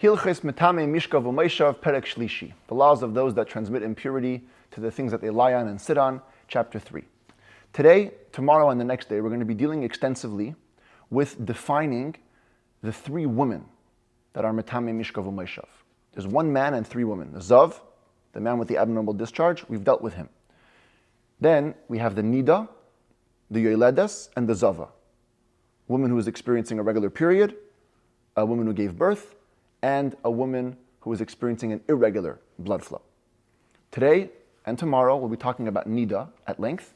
Hilchos Metam'ei Mishkav Umoshav Perek Shlishi. The laws of those that transmit impurity to the things that they lie on and sit on, chapter 3. Today, tomorrow, and the next day, we're going to be dealing extensively with defining the three women that are Metam'ei Mishkav Umoshav. There's one man and three women. The Zav, the man with the abnormal discharge, we've dealt with him. Then we have the Nida, the Yoledes, and the Zava. A woman who is experiencing a regular period, a woman who gave birth, and a woman who is experiencing an irregular blood flow. Today and tomorrow we'll be talking about Nida at length.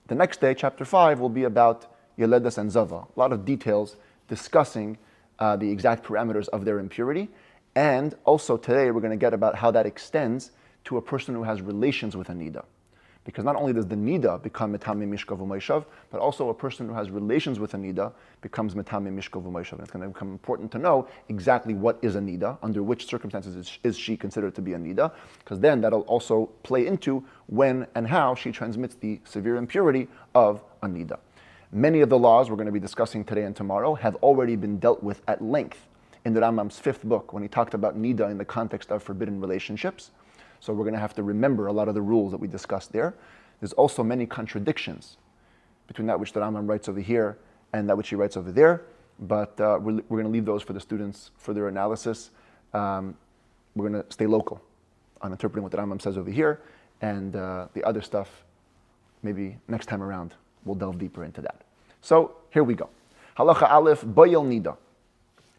The next day, chapter 5, will be about Yoledes and Zava. A lot of details discussing the exact parameters of their impurity. And also today we're going to get about how that extends to a person who has relations with a Nida. Because not only does the Nida become Metam'ei Mishkav Umoshav, but also a person who has relations with a Nida becomes Metam'ei Mishkav Umoshav. And it's going to become important to know exactly what is a Nida, under which circumstances is she considered to be a Nida, because then that'll also play into when and how she transmits the severe impurity of a Nida. Many of the laws we're going to be discussing today and tomorrow have already been dealt with at length in the Rambam's 5th book, when he talked about Nida in the context of forbidden relationships. So we're going to have to remember a lot of the rules that we discussed there. There's also many contradictions between that which the Rambam writes over here and that which he writes over there, but we're going to leave those for the students for their analysis. We're going to stay local on interpreting what the Rambam says over here, and the other stuff, maybe next time around, we'll delve deeper into that. So here we go. Halacha Aleph, Boyel Nida.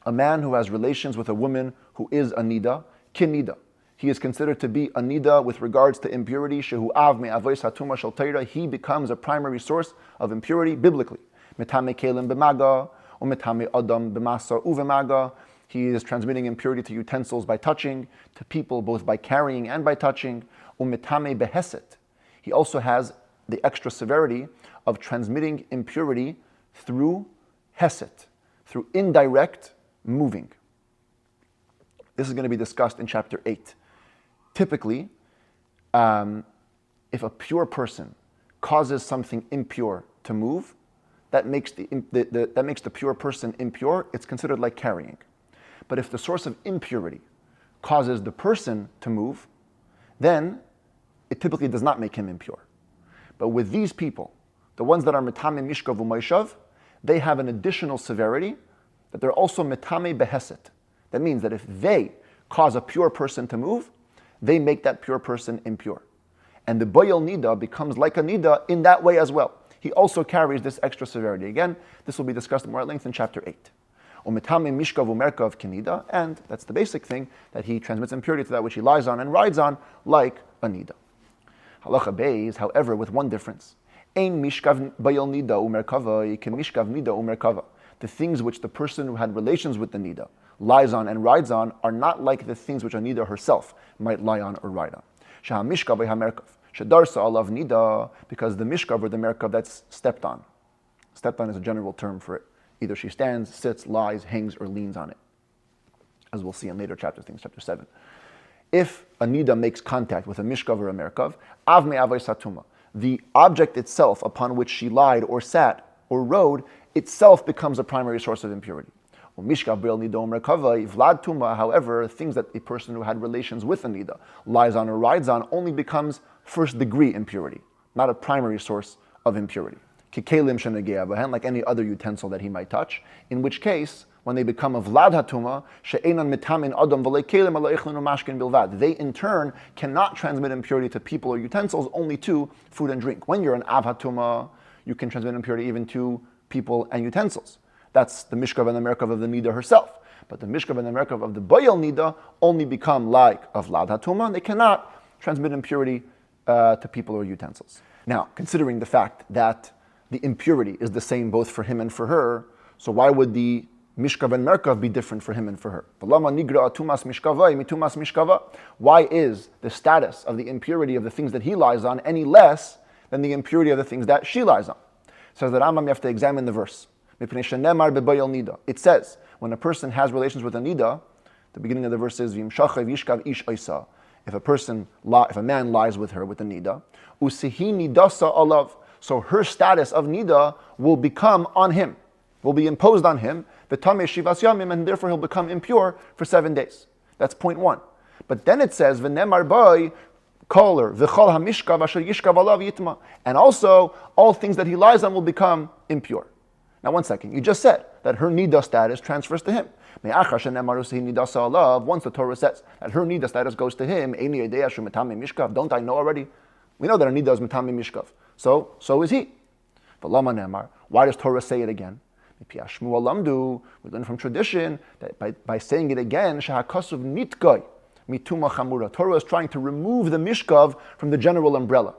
A man who has relations with a woman who is a Nida, kin Nida. He is considered to be a Nida with regards to impurity. Shehu av me'avois hatuma shel Torah. He becomes a primary source of impurity biblically. Metam'ei kelim b'maga, or metam'ei adam b'masa uvemaga. He is transmitting impurity to utensils by touching, to people both by carrying and by touching. Metam'ei beheset. He also has the extra severity of transmitting impurity through heset, through indirect moving. This is going to be discussed in chapter 8. Typically, if a pure person causes something impure to move, that makes the pure person impure. It's considered like carrying. But if the source of impurity causes the person to move, then it typically does not make him impure. But with these people, the ones that are Metam'ei Mishkav Umoshav, they have an additional severity that they're also Metam'ei beheset. That means that if they cause a pure person to move, they make that pure person impure. And the Boyel Nida becomes like a Nida in that way as well. He also carries this extra severity. Again, this will be discussed more at length in chapter 8. Metam'ei Mishkav Umerkav Kenida, and that's the basic thing, that he transmits impurity to that which he lies on and rides on like a Nida. Halacha Beis, however, with one difference. Ein Mishkav Boyel Nida Umerkava, Ke Mishkav Nida Umerkava. The things which the person who had relations with the Nida lies on and rides on are not like the things which a Nida herself might lie on or ride on. Sheha Mishkav HaMerkav, Shedarsa Alav Nida, because the Mishkav or the Merkav, that's stepped on. Stepped on is a general term for it. Either she stands, sits, lies, hangs, or leans on it, as we'll see in later chapters, things chapter 7. If a Nida makes contact with a Mishkav or a Merkav, Av Me'avai Satuma, the object itself upon which she lied or sat or rode itself becomes a primary source of impurity. However, things that a person who had relations with a Nida lies on or rides on only becomes first degree impurity, not a primary source of impurity. Like any other utensil that he might touch, in which case, when they become a Vlad Hatuma, they in turn cannot transmit impurity to people or utensils, only to food and drink. When you're an Av Hatuma, you can transmit impurity even to people and utensils. That's the Mishkav and the Merkav of the Nida herself. But the Mishkav and the Merkav of the Boyel Nida only become like a Vlad Hatuma, and they cannot transmit impurity to people or utensils. Now, considering the fact that the impurity is the same both for him and for her, so why would the Mishkav and Merkav be different for him and for her? Why is the status of the impurity of the things that he lies on any less than the impurity of the things that she lies on? Says the Rambam, you have to examine the verse. It says, when a person has relations with a Nida, the beginning of the verse is, if a man lies with her with a Nida, so her status of Nida will become on him, will be imposed on him, v'tamei shivas yamim, and therefore he'll become impure for 7 days. That's point 1. But then it says, v'nemar bai, koler, v'chol hamishkav asher yishkav alav yitma. And also, all things that he lies on will become impure. Now 1 second, you just said that her nida status transfers to him. Once the Torah says that her nida status goes to him, don't I know already? We know that her nida is Metam'ei Mishkav. So is he. Why does Torah say it again? We learn from tradition that by saying it again, Torah is trying to remove the Mishkav from the general umbrella.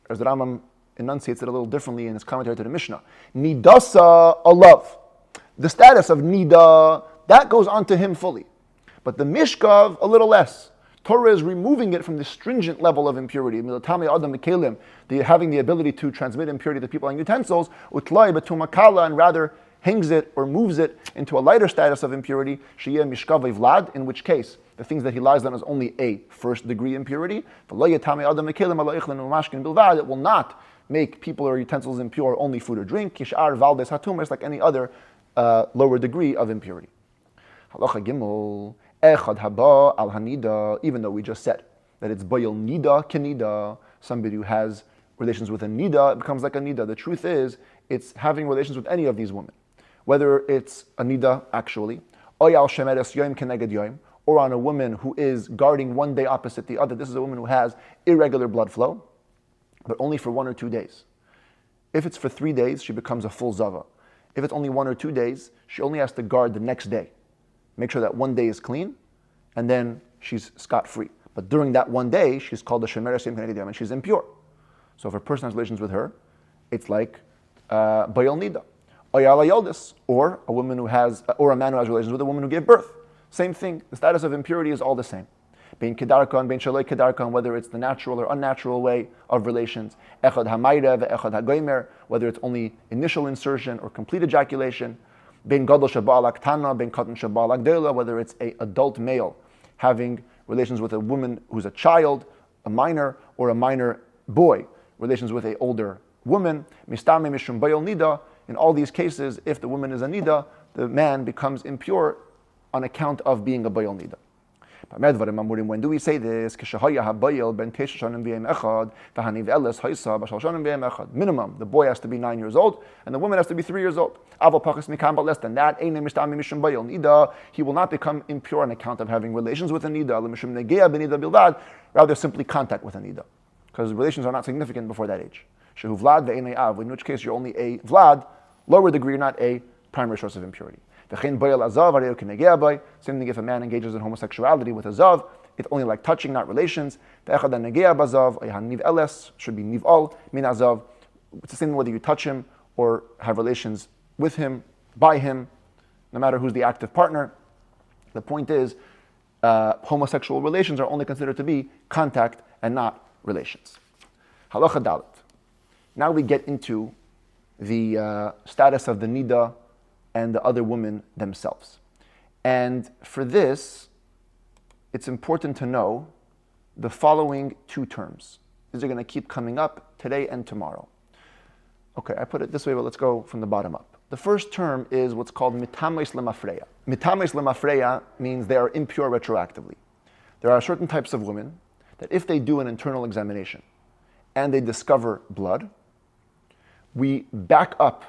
As the Rambam enunciates it a little differently in his commentary to the Mishnah. Nidasa alav. The status of nida, that goes onto him fully. But the Mishkav, a little less. Torah is removing it from the stringent level of impurity. Having the ability to transmit impurity to people and utensils, and rather hangs it or moves it into a lighter status of impurity, mishkav vlad, in which case the things that he lies on is only a first degree impurity. It will not make people or utensils impure, only food or drink, like any other lower degree of impurity. Halacha Gimel, Echad haba al hanida, even though we just said that it's boyel nida kenida, somebody who has relations with a nida, it becomes like a nida. The truth is, it's having relations with any of these women. Whether it's a nida, actually, oyal shemeres yoim keneged yoim, or on a woman who is guarding one day opposite the other. This is a woman who has irregular blood flow, but only for 1 or 2 days. If it's for 3 days, she becomes a full zava. If it's only 1 or 2 days, she only has to guard the next day. Make sure that 1 day is clean, and then she's scot-free. But during that 1 day, she's called a shemeres yoim keneged yoim, and she's impure. So if a person has relations with her, it's like bayal nida. Oyala yoldis, or a woman who has, or a man who has relations with a woman who gave birth. Same thing. The status of impurity is all the same. Bein kedarkan, bein shaloi kedarkan, whether it's the natural or unnatural way of relations. Echad hamayre ve'echad hagoymer, whether it's only initial insertion or complete ejaculation. Bein gadol shabal aktana, bein katan shabal agdela, whether it's an adult male having relations with a woman who's a child, a minor, or a minor boy, relations with an older woman. Mistame mishum bayol nida. In all these cases, if the woman is a nida, the man becomes impure on account of being a bayol nida. When do we say this? Minimum, the boy has to be 9 years old, and the woman has to be 3 years old. But less than that, he will not become impure on account of having relations with a nida, rather simply contact with a nida, because relations are not significant before that age. In which case you're only a vlad, lower degree, not a primary source of impurity. Same thing if a man engages in homosexuality with a zav, it's only like touching, not relations. Should be niv'al min azav. It's the same whether you touch him or have relations with him, by him, no matter who's the active partner. The point is, homosexual relations are only considered to be contact and not relations. Halacha dalet. Now we get into the status of the nida and the other women themselves. And for this, it's important to know the following 2 terms. These are going to keep coming up today and tomorrow. Okay, I put it this way, but let's go from the bottom up. The first term is what's called Metam'ei lemafreya. Metam'ei lemafreya means they are impure retroactively. There are certain types of women that if they do an internal examination and they discover blood, we back up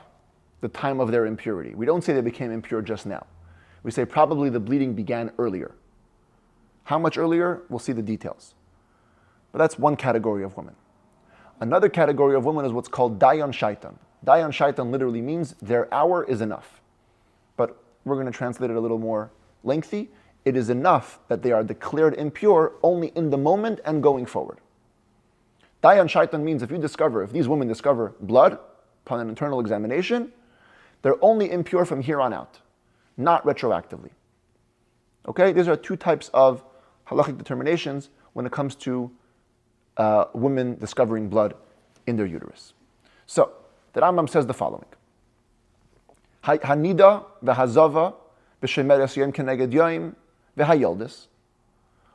the time of their impurity. We don't say they became impure just now. We say probably the bleeding began earlier. How much earlier? We'll see the details. But that's one category of women. Another category of women is what's called dayan shaitan. Dayan shaitan literally means their hour is enough. But we're going to translate it a little more lengthy. It is enough that they are declared impure only in the moment and going forward. Dayan shaitan means if these women discover blood upon an internal examination, they're only impure from here on out, not retroactively. Okay, these are 2 types of halachic determinations when it comes to women discovering blood in their uterus. So, the Rambam says the following. Hanida v'hazava b'shemeres yom keneged yom v'hayoldis.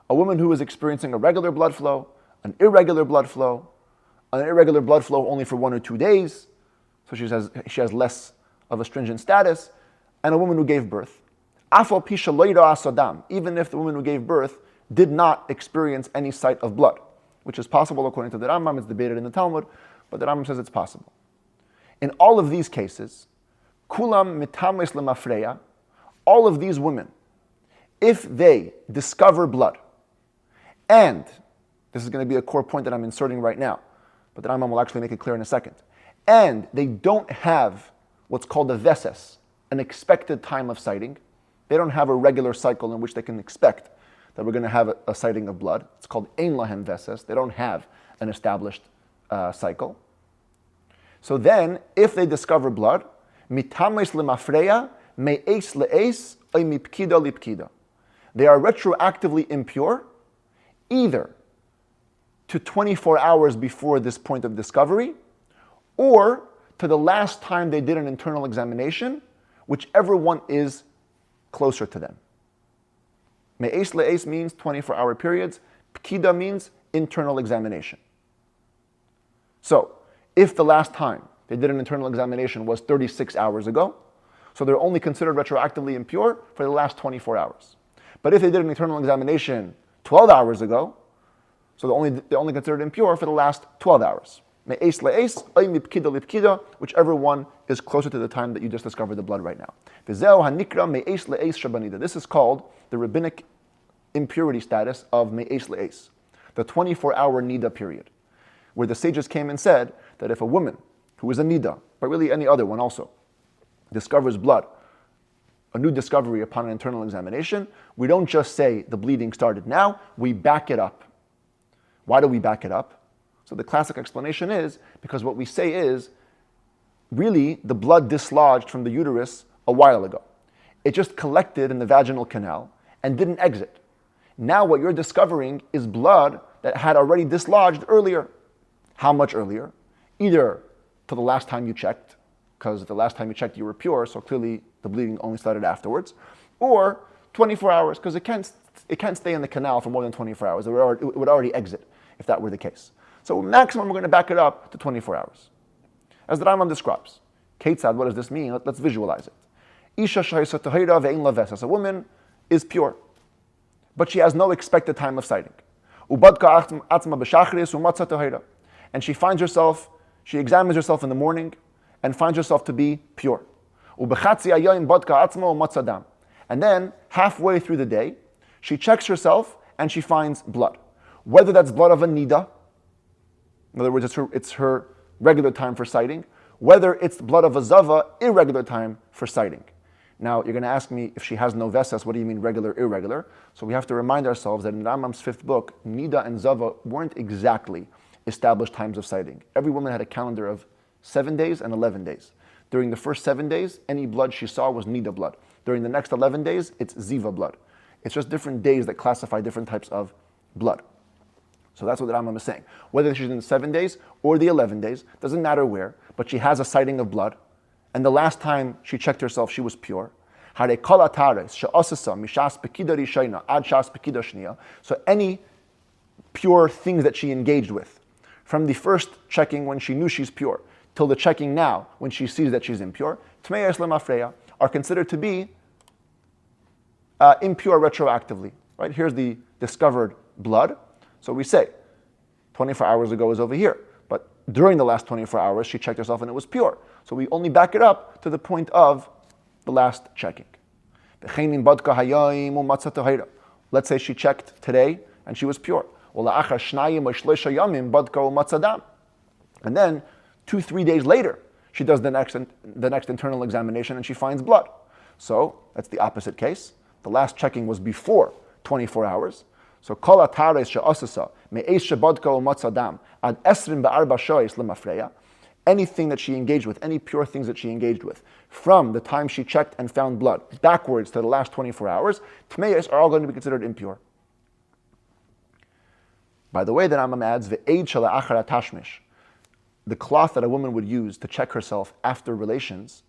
A woman who is experiencing a regular blood flow, an irregular blood flow only for 1 or 2 days, so she has less of a stringent status, and a woman who gave birth, afal pisha lo yira asadam, even if the woman who gave birth did not experience any sight of blood, which is possible according to the Rambam. It's debated in the Talmud, but the Rambam says it's possible. In all of these cases, kulam Metam'ei lemafreya, all of these women, if they discover blood, and this is going to be a core point that I'm inserting right now, but the Rambam will actually make it clear in a second, and they don't have what's called a veses, an expected time of sighting. They don't have a regular cycle in which they can expect that we're going to have a sighting of blood. It's called ein lahem veses. They don't have an established cycle. So then, if they discover blood, Metam'ei lemafreya me'es le'es oy mipkida lipkida. They are retroactively impure, either to 24 hours before this point of discovery, or to the last time they did an internal examination, whichever one is closer to them. Me'es le'es means 24-hour periods. Pkida means internal examination. So, if the last time they did an internal examination was 36 hours ago, so they're only considered retroactively impure for the last 24 hours. But if they did an internal examination 12 hours ago, so they're only considered impure for the last 12 hours. Me'es le'es, oy mipkida lipkida, whichever one is closer to the time that you just discovered the blood right now. V'zeu hanikra me'es le'es shabanida. This is called the rabbinic impurity status of me'es le'es, the 24-hour nida period, where the sages came and said that if a woman who is a nida, but really any other one also, discovers blood, a new discovery upon an internal examination, we don't just say the bleeding started now, we back it up. Why do we back it up? So the classic explanation is because what we say is, really, the blood dislodged from the uterus a while ago. It just collected in the vaginal canal and didn't exit. Now what you're discovering is blood that had already dislodged earlier. How much earlier? Either to the last time you checked, because the last time you checked you were pure, so clearly the bleeding only started afterwards, or 24 hours, because it can't stay in the canal for more than 24 hours. It would already exit if that were the case. So maximum we're going to back it up to 24 hours. As the Rambam describes. Ketzad, what does this mean? Let's visualize it. Isha shaysa tahira ve'in laves. A woman is pure, but she has no expected time of sighting. Ubadka atzma b'shachris umatza tahira. And she examines herself in the morning and finds herself to be pure. Ubechatzi ayayim badka atzma umatza dam. And then, halfway through the day, she checks herself and she finds blood. Whether that's blood of a nida, in other words, it's her regular time for sighting, whether it's blood of a zava, irregular time for sighting. Now, you're going to ask me, if she has no vesas, what do you mean regular, irregular? So we have to remind ourselves that in Rambam's 5th book, nida and zava weren't exactly established times of sighting. Every woman had a calendar of 7 days and 11 days. During the first 7 days, any blood she saw was nida blood. During the next 11 days, it's ziva blood. It's just different days that classify different types of blood. So that's what the Rambam is saying. Whether she's in the 7 days or the 11 days, doesn't matter where, but she has a sighting of blood, and the last time she checked herself, she was pure. So any pure things that she engaged with, from the first checking when she knew she's pure, till the checking now when she sees that she's impure, are considered to be impure retroactively. Right? Here's the discovered blood. So we say, 24 hours ago is over here. But during the last 24 hours, she checked herself and it was pure. So we only back it up to the point of the last checking. Let's say she checked today and she was pure. And then 2-3 days later, she does the next internal examination and she finds blood. So that's the opposite case. The last checking was before 24 hours. So kol atares she'asasa me'es shebadka u'matzadam ad esrin be'arba shoyis lemafreya. Anything that she engaged with, any pure things that she engaged with, from the time she checked and found blood backwards to the last 24 hours, tmeyes are all going to be considered impure. By the way, the Rambam adds ve'ed shala'achar tashmish, the cloth that a woman would use to check herself after relations.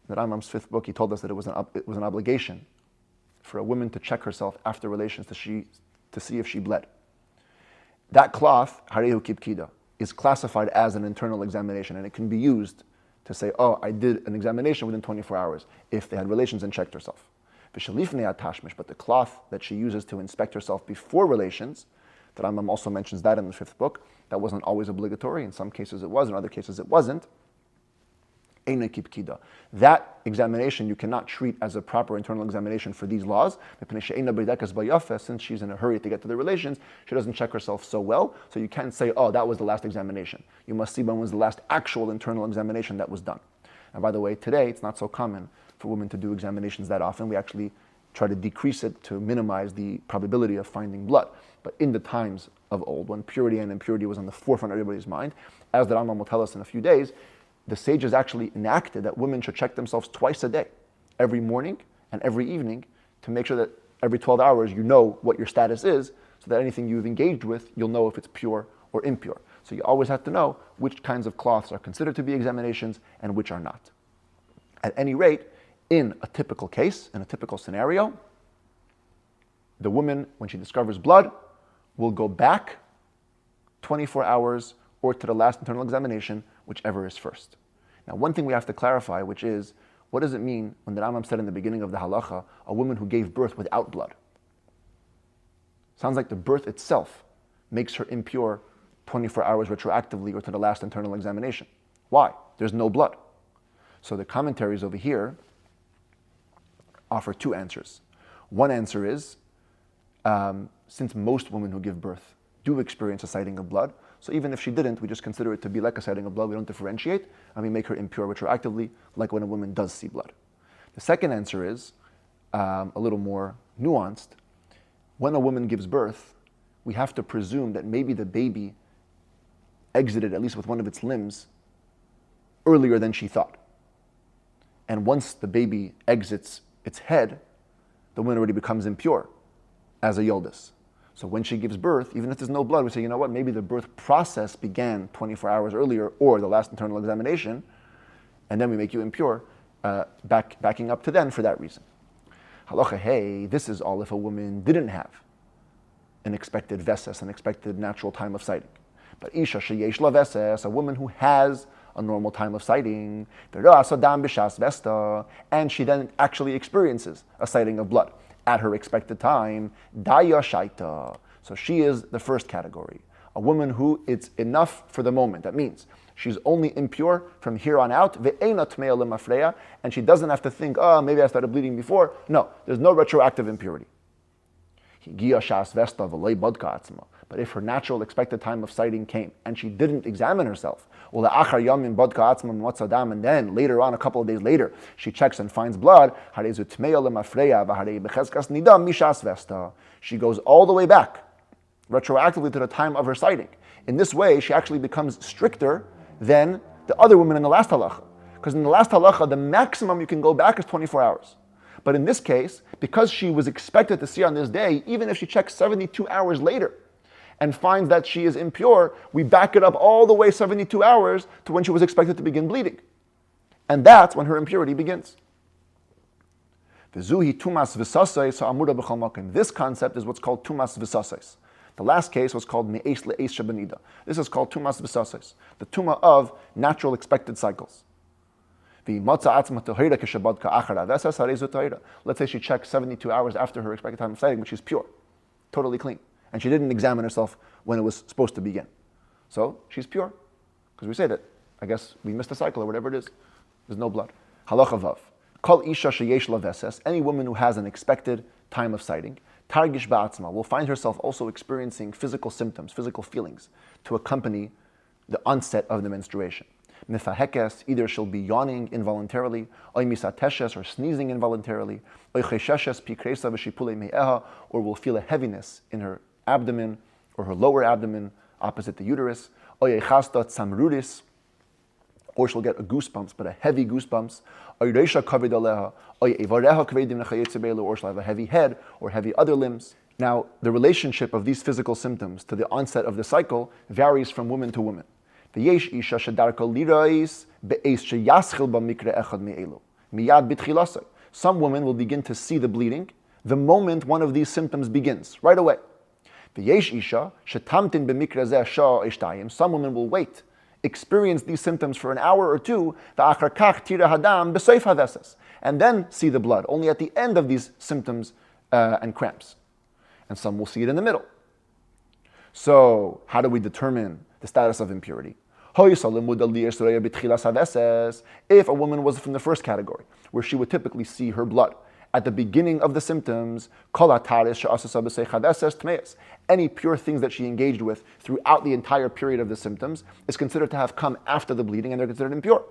In the Rambam's 5th book, he told us that it was an obligation for a woman to check herself after relations to see if she bled. That cloth, harehu kipkida, is classified as an internal examination, and it can be used to say, oh, I did an examination within 24 hours, if they had relations and checked herself. But the cloth that she uses to inspect herself before relations, the Rambam also mentions that in the 5th book, that wasn't always obligatory. In some cases it was, in other cases it wasn't. That examination you cannot treat as a proper internal examination for these laws. Since she's in a hurry to get to the relations, she doesn't check herself so well. So you can't say, oh, that was the last examination. You must see when was the last actual internal examination that was done. And by the way, today it's not so common for women to do examinations that often. We actually try to decrease it to minimize the probability of finding blood. But in the times of old, when purity and impurity was on the forefront of everybody's mind, as the Rambam will tell us in a few days, the sages actually enacted that women should check themselves twice a day, every morning and every evening, to make sure that every 12 hours you know what your status is, so that anything you've engaged with, you'll know if it's pure or impure. So you always have to know which kinds of cloths are considered to be examinations and which are not. At any rate, in a typical case, in a typical scenario, the woman, when she discovers blood, will go back 24 hours or to the last internal examination, whichever is first. Now, one thing we have to clarify, which is, what does it mean when the Rambam said in the beginning of the halacha, a woman who gave birth without blood? Sounds like the birth itself makes her impure 24 hours retroactively or to the last internal examination. Why? There's no blood. So the commentaries over here offer two answers. One answer is, since most women who give birth do experience a sighting of blood, so even if she didn't, we just consider it to be like a sighting of blood, we don't differentiate, and we make her impure retroactively, like when a woman does see blood. The second answer is a little more nuanced. When a woman gives birth, we have to presume that maybe the baby exited, at least with one of its limbs, earlier than she thought. And once the baby exits its head, the woman already becomes impure as a yoldis. So when she gives birth, even if there's no blood, we say, you know what, maybe the birth process began 24 hours earlier, or the last internal examination, and then we make you impure, backing up to then for that reason. Halacha, hey, this is all if a woman didn't have an expected veses, an expected natural time of sighting. But isha sheyesh la veses, a woman who has a normal time of sighting, and she then actually experiences a sighting of blood at her expected time, daya shaita. So she is the first category. A woman who it's enough for the moment. That means she's only impure from here on out, and she doesn't have to think, oh, maybe I started bleeding before. No, there's no retroactive impurity. But if her natural expected time of sighting came and she didn't examine herself, and then later on, a couple of days later, she checks and finds blood, she goes all the way back, retroactively to the time of her sighting. In this way, she actually becomes stricter than the other women in the last halacha. Because in the last halacha, the maximum you can go back is 24 hours. But in this case, because she was expected to see on this day, even if she checks 72 hours later and finds that she is impure, we back it up all the way 72 hours to when she was expected to begin bleeding. And that's when her impurity begins. This concept is what's called tumas v'sasais. The last case was called me'es le'es shabanida. This is called tumas v'sasais, the tuma of natural expected cycles. Let's say she checked 72 hours after her expected time of sighting, but she's pure, totally clean. And she didn't examine herself when it was supposed to begin. So she's pure. Because we say that, I guess we missed a cycle or whatever it is. There's no blood. Halacha vav. Kol isha sheyesh la veses, any woman who has an expected time of sighting, targish ba'atzma, will find herself also experiencing physical symptoms, physical feelings, to accompany the onset of the menstruation. Mifahekes, either she'll be yawning involuntarily, oy misateshes, or sneezing involuntarily, oy chesheshes pikresa v'shipule me'eha, or will feel a heaviness in her abdomen or her lower abdomen opposite the uterus, oy echasta tsamrudis, or she'll get a goosebumps, but a heavy goosebumps, oy reisha kavid aleha, oy evareha kvedim nechayetzebelu, or she'll have a heavy head or heavy other limbs. Now, the relationship of these physical symptoms to the onset of the cycle varies from woman to woman. Some women will begin to see the bleeding the moment one of these symptoms begins, right away. Some women will wait experience these symptoms for an hour or two, and then see the blood, only at the end of these symptoms and cramps. And some will see it in the middle. So, how do we determine the status of impurity? If a woman was from the first category, where she would typically see her blood at the beginning of the symptoms, any pure things that she engaged with throughout the entire period of the symptoms is considered to have come after the bleeding, and they're considered impure.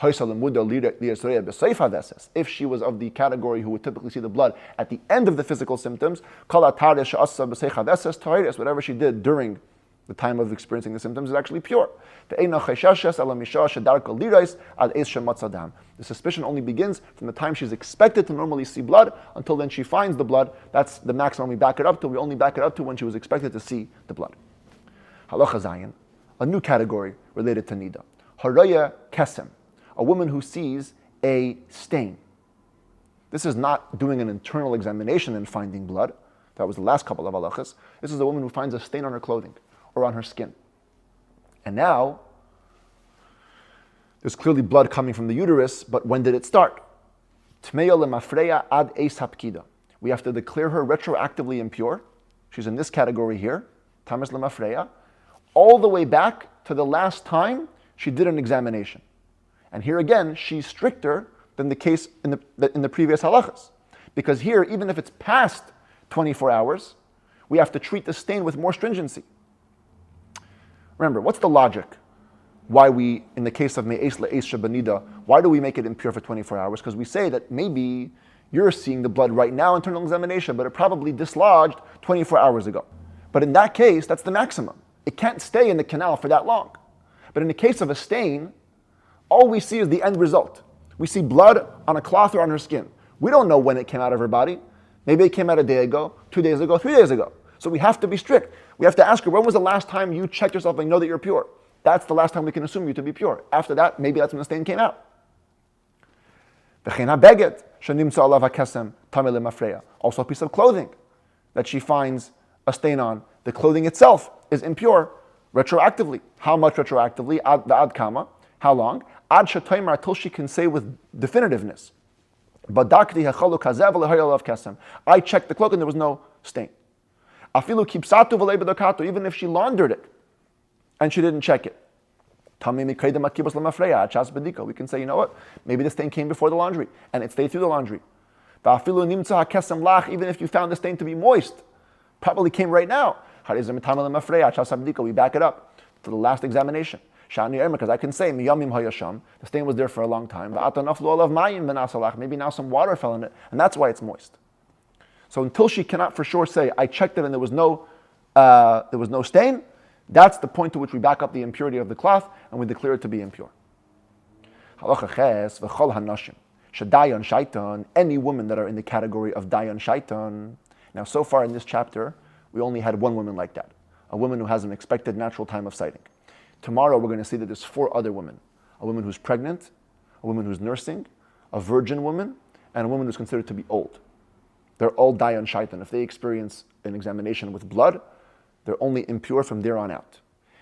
If she was of the category who would typically see the blood at the end of the physical symptoms, whatever she did during the time of experiencing the symptoms is actually pure. The suspicion only begins from the time she's expected to normally see blood until then she finds the blood. That's the maximum we back it up to. We only back it up to when she was expected to see the blood. Halacha Zayin, a new category related to Nida. Haraya Kesem, a woman who sees a stain. This is not doing an internal examination and finding blood. That was the last couple of halachas. This is a woman who finds a stain on her clothing or on her skin. And now, there's clearly blood coming from the uterus, but when did it start? Tmeya lemafreya ad eis hapkida. We have to declare her retroactively impure. She's in this category here, tamas lemafreya, all the way back to the last time she did an examination. And here again, she's stricter than the case in the previous halachas. Because here, even if it's past 24 hours, we have to treat the stain with more stringency. Remember, what's the logic? Why we, in the case of me'es le'es shebanida, why do we make it impure for 24 hours? Because we say that maybe you're seeing the blood right now, internal examination, but it probably dislodged 24 hours ago. But in that case, that's the maximum. It can't stay in the canal for that long. But in the case of a stain, all we see is the end result. We see blood on a cloth or on her skin. We don't know when it came out of her body. Maybe it came out a day ago, 2 days ago, 3 days ago. So we have to be strict. We have to ask her, when was the last time you checked yourself and know that you're pure? That's the last time we can assume you to be pure. After that, maybe that's when the stain came out. Also a piece of clothing that she finds a stain on. The clothing itself is impure retroactively. How much retroactively? Ad kama. How long? Ad shatoimar, till she can say with definitiveness. I checked the cloak and there was no stain. Even if she laundered it and she didn't check it. We can say, you know what? Maybe the stain came before the laundry and it stayed through the laundry. Even if you found the stain to be moist, probably came right now. We back it up to the last examination. Because I can say, the stain was there for a long time. Maybe now some water fell in it, and that's why it's moist. So until she cannot for sure say, I checked it and there was no stain, that's the point to which we back up the impurity of the cloth and we declare it to be impure. Any women that are in the category of dayan shaitan. Now, so far in this chapter, we only had one woman like that, a woman who has an expected natural time of sighting. Tomorrow, we're going to see that there's 4 other women: a woman who's pregnant, a woman who's nursing, a virgin woman, and a woman who's considered to be old. They're all dayan shaitan. If they experience an examination with blood, they're only impure from there on out.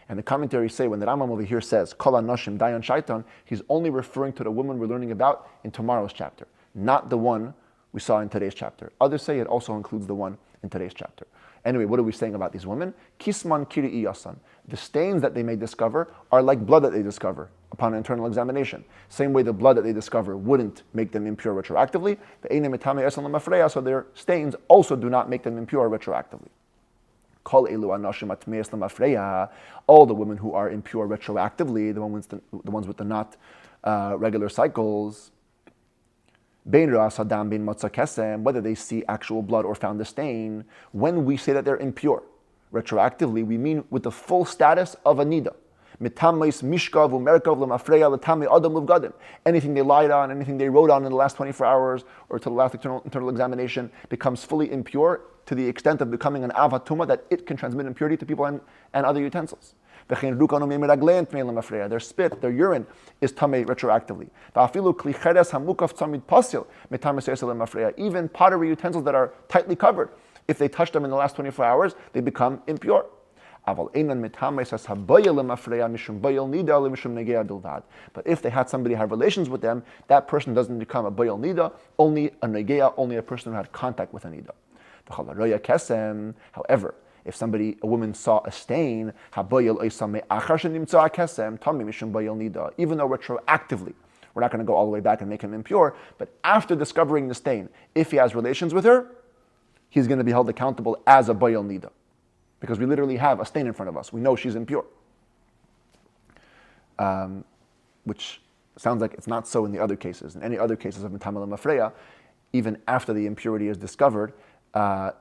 And the commentaries say, when the Rambam over here says, Kol hanoshim dayan shaitan, he's only referring to the woman we're learning about in tomorrow's chapter, not the one we saw in today's chapter. Others say it also includes the one in today's chapter. Anyway, what are we saying about these women? Kisman kiri yasan. The stains that they may discover are like blood that they discover upon internal examination. Same way the blood that they discover wouldn't make them impure retroactively. So their stains also do not make them impure retroactively. All the women who are impure retroactively, the ones with the not regular cycles, whether they see actual blood or found a stain, when we say that they're impure retroactively, we mean with the full status of a nida. Metam'ei Mishkav Merkav lemafreya l'tamei adam l'vgadim. Anything they lied on, anything they wrote on in the last 24 hours or to the last internal examination becomes fully impure to the extent of becoming an avatuma that it can transmit impurity to people and other utensils. Their spit, their urine is tamei retroactively. Even pottery utensils that are tightly covered, if they touch them in the last 24 hours, they become impure. But if they had somebody have relations with them, that person doesn't become a bayal nida, only a negea, only a person who had contact with a nida. However, if a woman saw a stain, even though retroactively, we're not going to go all the way back and make him impure, but after discovering the stain, if he has relations with her, he's going to be held accountable as a bayal nida. Because we literally have a stain in front of us. We know she's impure. Which sounds like it's not so in the other cases. In any other cases of Metam'ei Mafreya, even after the impurity is discovered,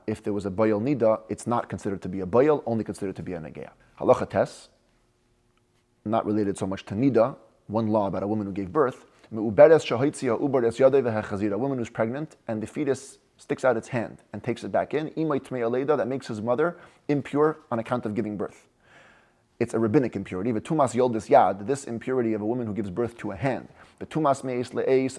if there was a bayal nida, it's not considered to be a bayal, only considered to be a negea. Halacha tes, not related so much to nida, one law about a woman who gave birth. A woman who's pregnant and the fetus sticks out its hand and takes it back in, that makes his mother impure on account of giving birth. It's a rabbinic impurity. V'tumas yoldis yad, this impurity of a woman who gives birth to a hand. V'tumas meis le'eis,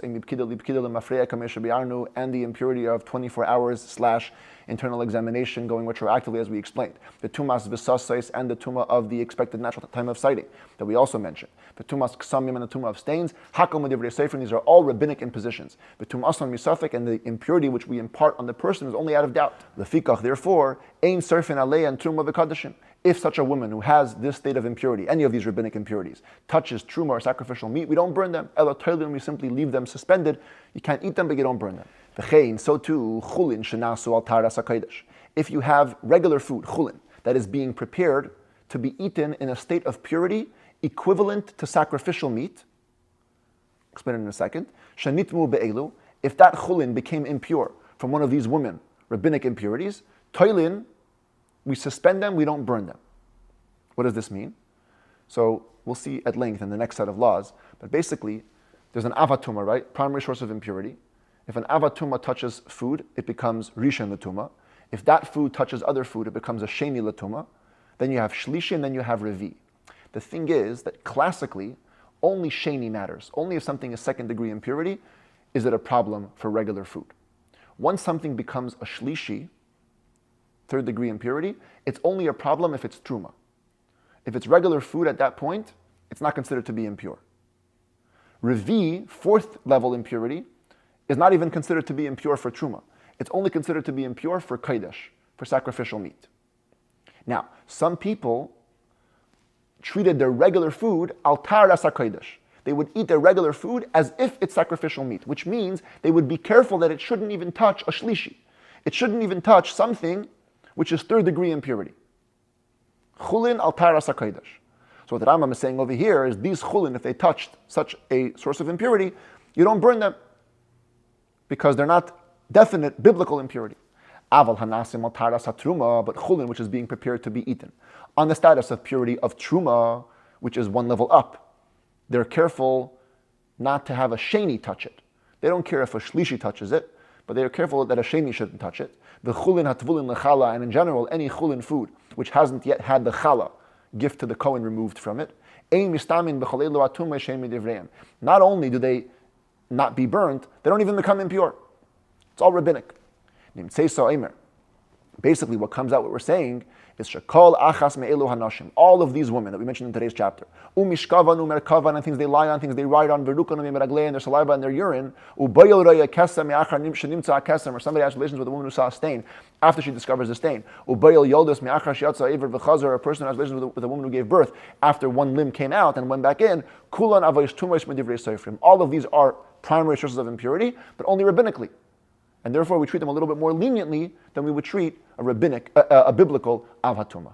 and the impurity of 24 hours / internal examination going retroactively, as we explained. V'tumas v'sasais, and the tuma of the expected natural time of sighting that we also mentioned. V'tumas ksamim, and the tuma of stains. Hakom u'divrei sefer, these are all rabbinic impositions. V'tumason misafek, and the impurity which we impart on the person is only out of doubt. Lefikach, therefore, ein serfin alei and truma v'kadashim. If such a woman who has this state of impurity, any of these rabbinic impurities, touches truma or sacrificial meat, we don't burn them. Ela toilin, we simply leave them suspended. You can't eat them, but you don't burn them. V'chein, so too, chulin shenasu al taras hakodesh. If you have regular food, chulin, that is being prepared to be eaten in a state of purity, equivalent to sacrificial meat, explain it in a second, shanitmu be'elu, if that chulin became impure from one of these women, rabbinic impurities, toilin, we suspend them, we don't burn them. What does this mean? So we'll see at length in the next set of laws, but basically, there's an avatuma, right? Primary source of impurity. If an avatuma touches food, it becomes rishon latuma. If that food touches other food, it becomes a sheni latuma. Then you have shlishi, and then you have revi. The thing is that classically, only sheni matters. Only if something is second degree impurity is it a problem for regular food. Once something becomes a shlishi, third degree impurity, it's only a problem if it's truma. If it's regular food at that point, it's not considered to be impure. Revi, fourth level impurity, is not even considered to be impure for truma. It's only considered to be impure for kodesh, for sacrificial meat. Now, some people treated their regular food al taras hakodesh. They would eat their regular food as if it's sacrificial meat, which means they would be careful that it shouldn't even touch a shlishi. It shouldn't even touch something which is third degree impurity. Chulin al taras hakodesh. So what the Rambam is saying over here is these chulin, if they touched such a source of impurity, you don't burn them because they're not definite biblical impurity. Aval hanasim al taras hatruma, but chulin, which is being prepared to be eaten, on the status of purity of truma, which is one level up, they're careful not to have a sheni touch it. They don't care if a shlishi touches it, but they are careful that a sheni shouldn't touch it. The chulin hatvulin lechala, and in general, any chulin food which hasn't yet had the chala, gift to the Kohen, removed from it. Not only do they not be burned, they don't even become impure. It's all rabbinic. Basically, what comes out, what we're saying, is shekol achas me'elu hanashim. All of these women that we mentioned in today's chapter, umishkavan umerkavan, and things they lie on, things they ride on, verukan u'meraglei, and their saliva and their urine, ubayil raya kesem me'achar shenimtza kesem, or somebody has relations with a woman who saw a stain after she discovers the stain, ubayil yoldos me'achar shiatza iver v'chazar, a person who has relations with a woman who gave birth after one limb came out and went back in, kulan avayis tumois medivrei seifrim. All of these are primary sources of impurity, but only rabbinically. And therefore we treat them a little bit more leniently than we would treat a biblical av hatuma.